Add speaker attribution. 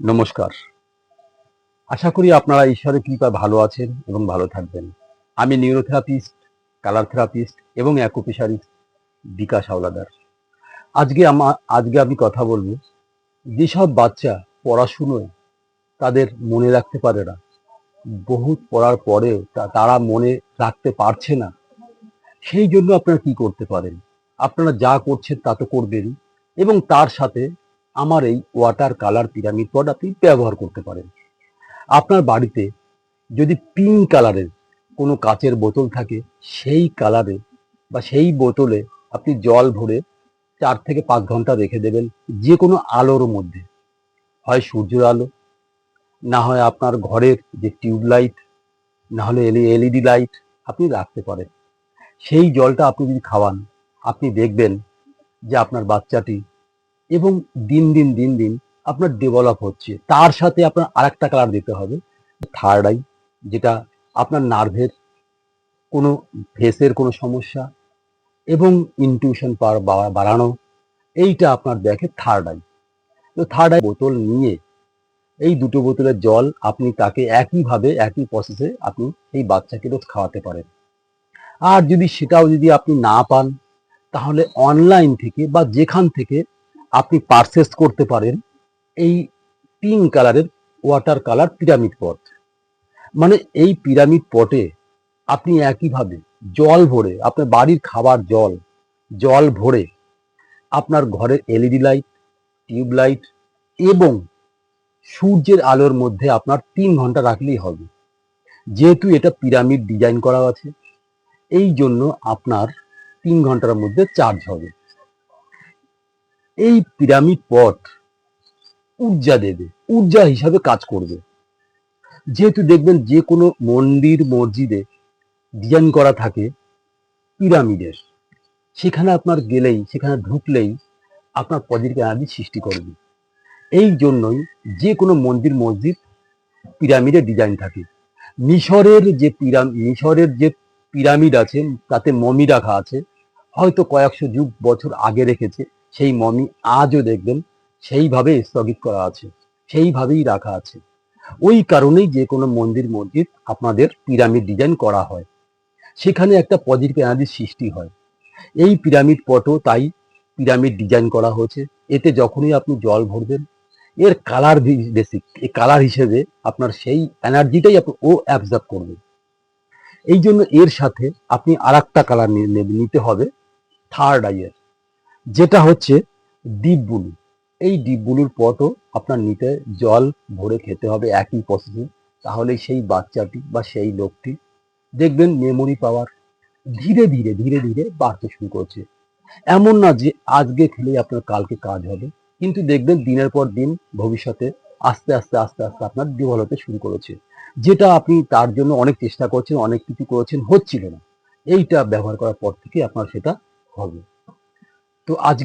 Speaker 1: নমস্কার। আশা করি আপনারা ঈশ্বরের কৃপায় ভালো আছেন এবং ভালো থাকবেন। আমি নিউরোথেরাপিস্ট, কালার থেরাপিস্ট এবং অ্যাকুপ্রেশারিস্ট বিকাশ হাওলাদার। আজকে আমি কথা বলব, যেসব বাচ্চা পড়াশুনোয় তাদের মনে রাখতে পারে না, বহুত পড়ার পরেও তারা মনে রাখতে পারছে না, সেই জন্য আপনারা কি করতে পারেন? আপনারা যা করছেন তা তো করবেনই, এবং তার সাথে আমার এই ওয়াটার কালার পিরামিড পড আপনি ব্যবহার করতে পারেন। আপনার বাড়িতে যদি পিঙ্ক কালারের কোনো কাচের বোতল থাকে, সেই কালারে বা সেই বোতলে আপনি জল ভরে 4 থেকে 5 ঘন্টা রেখে দেবেন, যে কোনো আলোর মধ্যে। হয় সূর্যের আলো, না হয় আপনার ঘরের যে টিউবলাইট, না হলে এলইডি লাইট আপনি রাখতে পারেন। সেই জলটা আপনি যদি খাওয়ান, আপনি দেখবেন যে আপনার বাচ্চাটি এবং দিন দিন আপনার ডেভেলপ হচ্ছে। তার সাথে আপনার আরেকটা কালার দিতে হবে, থার্ড আই, যেটা আপনার নার্ভের কোনো ফেসের কোনো সমস্যা এবং ইনটিউশন পাওয়ার বাড়ানো, এইটা আপনার দেখে থার্ড আই। তো থার্ড আই বোতল নিয়ে এই দুটো বোতলের জল আপনি তাকে একইভাবে একই প্রসেসে আপনি এই বাচ্চাকে রোজ খাওয়াতে পারেন। আর সেটাও যদি আপনি না পান, তাহলে অনলাইন থেকে বা যেখান থেকে আপনি পারচেস করতে পারেন এই পিঙ্ক কালারের ওয়াটার কালার পিরামিড পট। মানে এই পিরামিড পটে আপনি একইভাবে জল ভরে, আপনার বাড়ির খাবার জল ভরে আপনার ঘরের এলইডি লাইট, টিউব লাইট এবং সূর্যের আলোর মধ্যে আপনার 3 ঘন্টা রাখলেই হবে। যেহেতু এটা পিরামিড ডিজাইন করা আছে, এই জন্য আপনার 3 ঘন্টার মধ্যে চার্জ হবে। এই পিরামিড পট ঊর্জা দেবে, ঊর্জা হিসাবে কাজ করবে। যেহেতু দেখবেন যে কোনো মন্দির মসজিদে ডিজাইন করা থাকে পিরামিডের, সেখানে আপনার গেলেই, সেখানে ঢুকলেই আপনার পজিটিভ এনার্জি সৃষ্টি করবে। এই জন্যই যে কোনো মন্দির মসজিদ পিরামিডের ডিজাইন থাকে। মিশরের যে পিরামিড আছে, তাতে মমি রাখা আছে, হয়তো কয়েকশো যুগ বছর আগে রেখেছে, সেই মমি আজও দেখবেন সেইভাবে স্থগিত করা আছে, সেইভাবেই রাখা আছে। ওই কারণেই যে কোনো মন্দির মসজিদ আপনাদের পিরামিড ডিজাইন করা হয়, সেখানে একটা পজিটিভ এনার্জি সৃষ্টি হয়। এই পিরামিড পটও তাই পিরামিড ডিজাইন করা হয়েছে। এতে যখনই আপনি জল ভরবেন, এর কালার বেসিক, এই কালার হিসেবে আপনার সেই এনার্জিটাই ও অ্যাবজর্ব করবে। এই জন্য এর সাথে আপনি আর একটা কালার নিতে হবে থার্ড আইয়ের, যেটা হচ্ছে ডিপ ব্লু। এই ডিপ ব্লুর পটও আপনার নিতে জল ভরে খেতে হবে একই প্রসেসে। তাহলে সেই বাচ্চাটি বা সেই লোকটি দেখবেন মেমোরি পাওয়ার ধীরে ধীরে বাড়তে শুরু করছে। এমন না যে আজকে খেলে আপনার কালকে কাজ হবে, কিন্তু দেখবেন দিনের পর দিন ভবিষ্যতে আস্তে আস্তে আপনার ডেভেলপ হতে শুরু করেছে। যেটা আপনি তার জন্য অনেক চেষ্টা করছেন, অনেক কিছু করেছেন, হচ্ছিল না। এইটা ব্যবহার করার পর থেকে আপনার সেটা হবে। তো আজকে